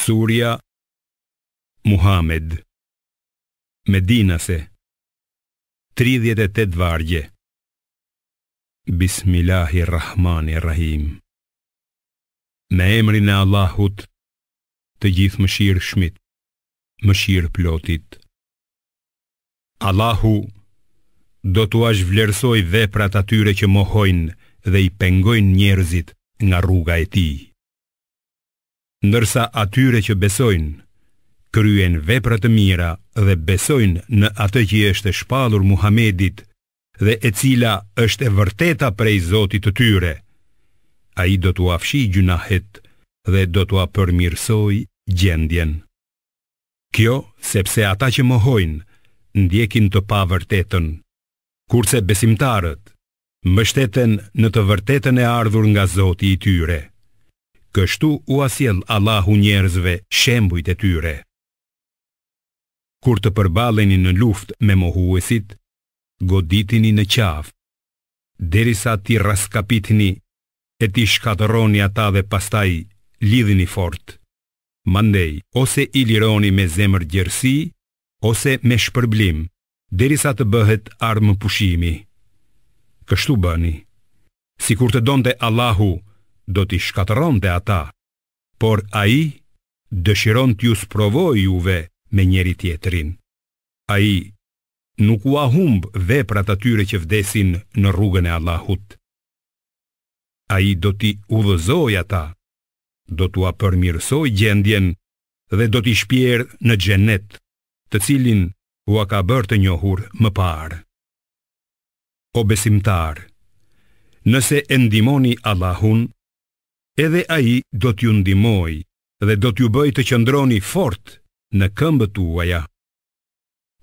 Surja Muhamed, Medinase, 38 vargje. Bismillahirrahmanirrahim. Me emrin e Allahut, të gjithë mëshirshmit, mëshirëplotit. Allahu do t'u vlerësoj veprat atyre që mohojnë dhe i pengojnë njerëzit nga rruga e tij. Ndërsa atyre që besojnë, kryen vepra të mira dhe besojnë në atë që është shpallur Muhamedit dhe e cila është e vërteta prej Zotit të tyre, ai do t'u afshi gjunahet dhe do t'u përmirësoj gjendjen. Kjo sepse ata që mohojnë ndjekin të pavërtetën, kurse besimtarët mbështeten në të vërtetën e ardhur nga Zoti i tyre. Kështu u asjell Allahu njerëzve shembujt e tyre. Kur të përballeni në luftë me mohuesit, goditini në qafë, derisa ti raskapitni e ti shkatërroni ata dhe pastaj lidhini fort. Mandej, ose i lironi me zemër gjerësi, ose me shpërblim, derisa të bëhet armë pushimi. Kështu bëni. Sikur të donte Allahu, do t'i shkatëronte ata, por ai dëshiron t'ju sprovojë juve me njeri tjetrin. Ai nuk u humb veprat atyre që vdesin në rrugën e Allahut. Ai do t'i udhëzojë ata, do t'u përmirësoj gjendjen dhe do t'i shpjerë në xhenet, të cilin u ka bërë të njohur më parë. O besimtar, nëse e ndihmoni Allahun, edhe ai do t'ju ndihmojë dhe do t'ju bëjë të qëndroni fort në këmbët tuaja.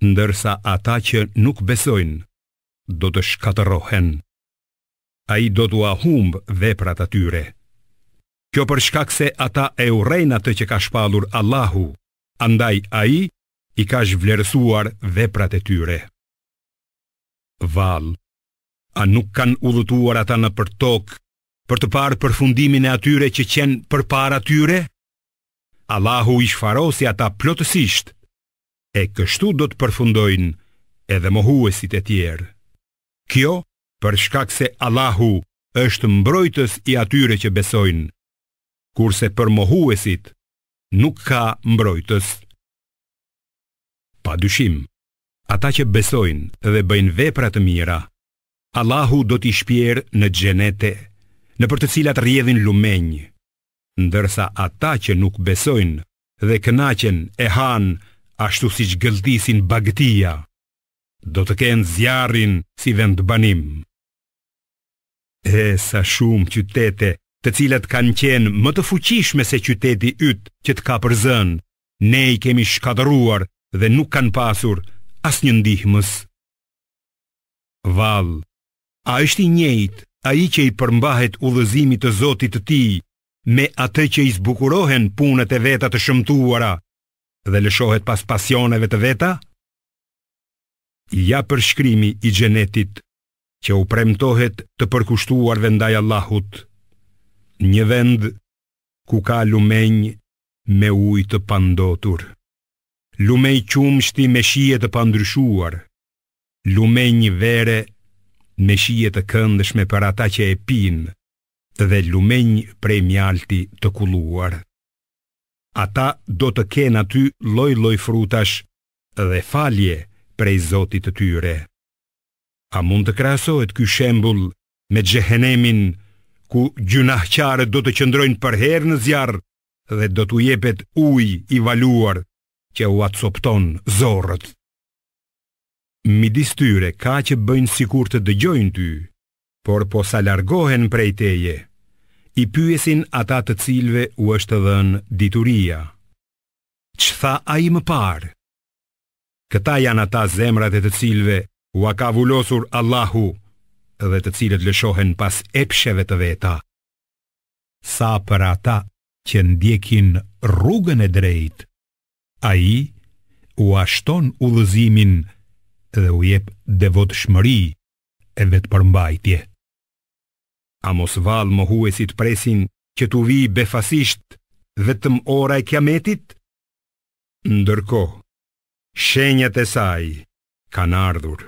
Ndërsa ata që nuk besojnë, do të shkatërrohen. Ai do t'u humb veprat atyre. Kjo për shkak se ata e urrejnë atë që ka shpallur Allahu, andaj ai i ka zhvlerësuar veprat e tyre. Vallë, a nuk kanë udhëtuar ata në për tokë për të parë përfundimin e atyre që qenë përpara tyre? Allahu i shfarosi ata plotësisht, e kështu do të përfundojnë edhe mohuesit e tjerë. Kjo për shkak se Allahu është mbrojtës i atyre që besojnë, kurse për mohuesit nuk ka mbrojtës. Padyshim, ata që besojnë dhe bëjnë vepra të mira, Allahu do t'i shpjerë në xhenete, në për të cilat rrjedhin lumenj, ndërsa ata që nuk besojnë dhe kënaqen e hanë ashtu siç gëlltisin bagëtia, do të kenë zjarrin si vendbanim. E sa shumë qytete, të cilat kanë qenë më të fuqishme se qyteti yt që të ka përzënë, ne i kemi shkatëruar dhe nuk kanë pasur asnjë ndihmës. Vallë, a është i njëjtë ai që i përmbahet udhëzimit të Zotit të tij me atë që i zbukurohen punët e veta të shëmtuara dhe lëshohet pas pasioneve të veta? Ja përshkrimi i xhenetit që u premtohet të përkushtuarve ndaj Allahut, një vend ku ka lumenj me ujë të pandotur, lumenj qumshti me shije të pandryshuar, lumenj vere me shije të këndshme për ata që e pinë, dhe lumenj prej mjalti të kulluar. Ata do të kenë aty lloj-lloj frutash dhe falje prej Zotit të tyre. A mund të krahasohet ky shembull me xhehenemin, ku gjunahqarët do të qëndrojnë për herë në zjarr dhe do t'u jepet ujë i valuar që u acopton zorrët? Midis tyre ka që bëjnë sikur të dëgjojnë ty, por po sa largohen prej teje, i pyesin ata të cilve u është dhënë dituria. Ç'tha ai më parë? Këta janë ata zemrat e të cilve u ka vullosur Allahu dhe të cilët lëshohen pas epsheve të veta. Sa për ata që ndjekin rrugën e drejtë, ai u ashton udhëzimin dhe u jep devotshmëri e vetëpërmbajtje. A mos vallë mohuesit presin që t'u vi befasisht vetëm ora e kiametit? Ndërkohë, shenjat e saj kanë ardhur.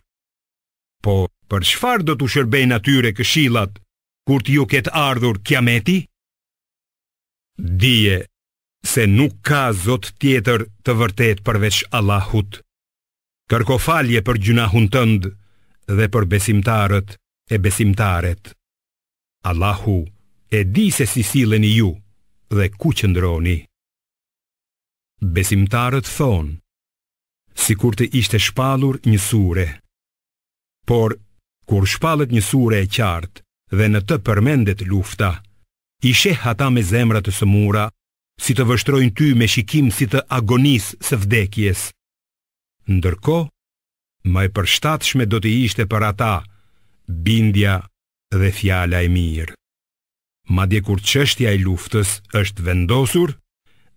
Po, për çfarë do t'u shërbejnë atyre këshillat kur t'ju ketë ardhur kiameti? Dije se nuk ka Zot tjetër të vërtet përveç Allahut. Kërko falje për gjunahun tënd dhe për besimtarët e besimtaret. Allahu e di se si silleni ju dhe ku qëndroni. Besimtarët thonë, sikur të ishte shpallur një sure. Por, kur shpallet një sure e qartë dhe në të përmendet lufta, i sheh ata me zemra të sëmura, si të vështrojnë ty me shikim si të agonisë së vdekjes. Ndërkohë, më e përshtatshme do të ishte për ata bindja dhe fjala e mirë. Madje kur çështja e luftës është vendosur,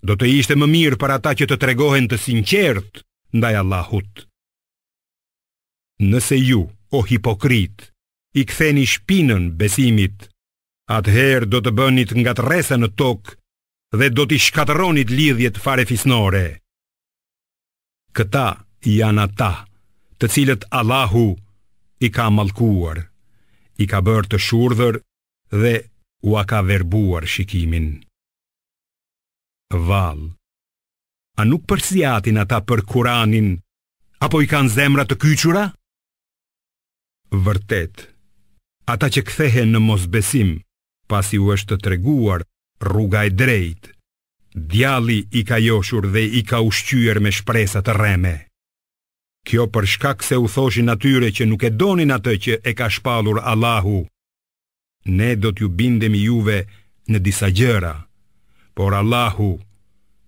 do të ishte më mirë për ata që të tregohen të sinqert ndaj Allahut. Nëse ju, o hipokrit, i ktheni shpinën besimit, atëherë do të bënit ngatresa në tokë dhe do t'i shkatëronit lidhjet farefisnore. Këta janë ata të cilët Allahu i ka mallkuar, i ka bërë të shurdhër dhe u a ka verbuar shikimin. Vallë, a nuk përsiatin ata për Kuranin, apo i kanë zemra të kyçura? Vërtet, ata që kthehen në mosbesim, pasi u është të treguar rruga e drejtë, djalli i ka joshur dhe i ka ushqyer me shpresa të rreme. Kjo për shkak se u thoshin atyre që nuk e donin atë që e ka shpallur Allahu. Ne do t'ju bindemi juve në disa gjëra, por Allahu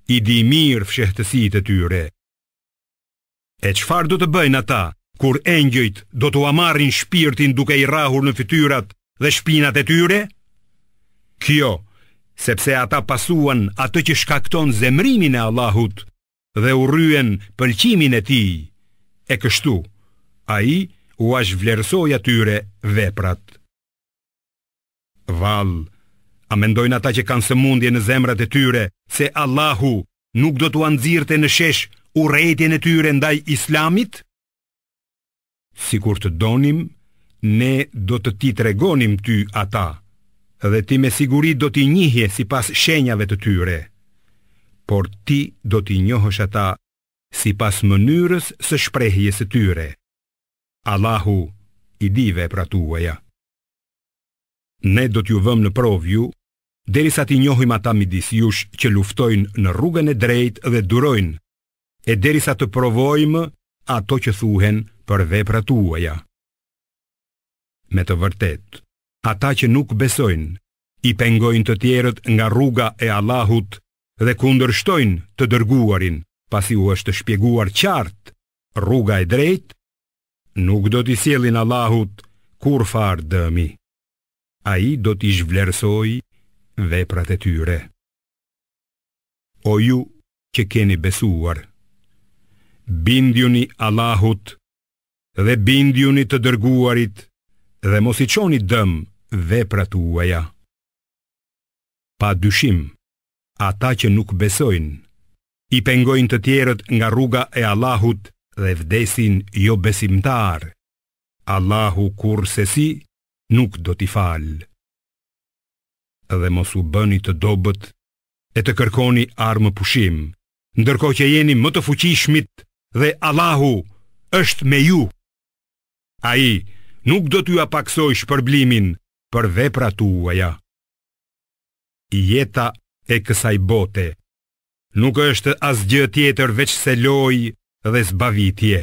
i di mirë fshehtësitë e tyre. E çfarë do të bëjnë ata kur engjëjt do t'u marrin shpirtin duke i rrahur në fytyrat dhe shpinat e tyre? Kjo, sepse ata pasuan atë që shkakton zemrimin e Allahut dhe u rryen pëlqimin e tij. E kështu, ai u vlerësoi atyre veprat. Vallë, a mendojnë ata që kanë sëmundje në zemrat e tyre se Allahu nuk do t'u nxirrte në shesh urrëtitjen e tyre ndaj Islamit? Sikur të donim, ne do të ti tregonim ty ata, dhe ti me siguri do t'i njihje sipas shenjave të tyre. Por ti do t'i njohësh ata sipas mënyrës së shprehjes së tyre. Allahu i di veprat tuaja. Ne do t'ju vëmë në provë ju, derisa t'i njohim ata midis jush që luftojnë në rrugën e drejtë dhe durojnë, e derisa të provojmë ato që thuhen për veprat tuaja. Me të vërtet, ata që nuk besojnë, i pengojnë të tjerët nga rruga e Allahut dhe kundërshtojnë të dërguarin, pasi u është shpjeguar qartë rruga e drejtë, nuk do t'i sjellin Allahut kur farë dëmi. Ai do t'i zhvlerësoj veprat e tyre. O ju që keni besuar, bindjuni Allahut dhe bindjuni të dërguarit dhe mos i çoni dëm veprat tuaja. Pa dyshim, ata që nuk besojnë, i pengojnë të tjerët nga rruga e Allahut dhe vdesin jo besimtar. Allahu kurse si nuk do t'i falë. Dhe mos u bëni të dobët e të kërkoni armë pushim, ndërkohë që jeni më të fuqishmit dhe Allahu është me ju. Ai nuk do t'ju apaksoj shpërblimin për veprat tuaja. Jeta e kësaj bote nuk është asgjë tjetër veç se lojë dhe zbavitje.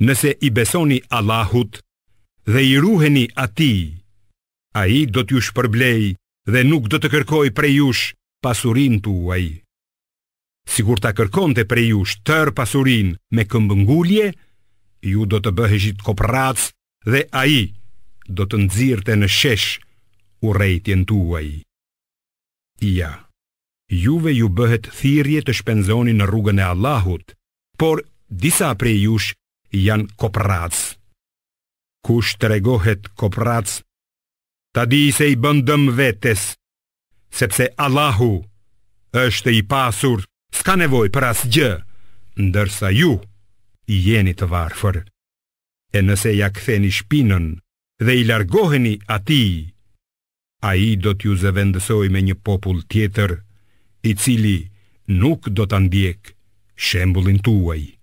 Nëse i besoni Allahut dhe i ruheni atij, ai do t'ju shpërblej dhe nuk do të kërkoj prej jush pasurin tuaj. Sikur ta kërkonte prej jush tër pasurin me këmbëngulje, ju do të bëheshit koprac dhe ai do të nxirrte në shesh urrëtitjen tuaj. Ja, juve ju bëhet thirrje të shpenzoni në rrugën e Allahut, por disa prej jush janë koprac. Kush tregohet koprac, ta di se i bën dëm vetes, sepse Allahu është i pasur, s'ka nevoj për asgjë, ndërsa ju jeni të varfër. E nëse ja ktheni shpinën dhe i largoheni atij, ai do t'ju zëvendësoj me një popull tjetër, i cili nuk do ta ndjek shembullin tuaj.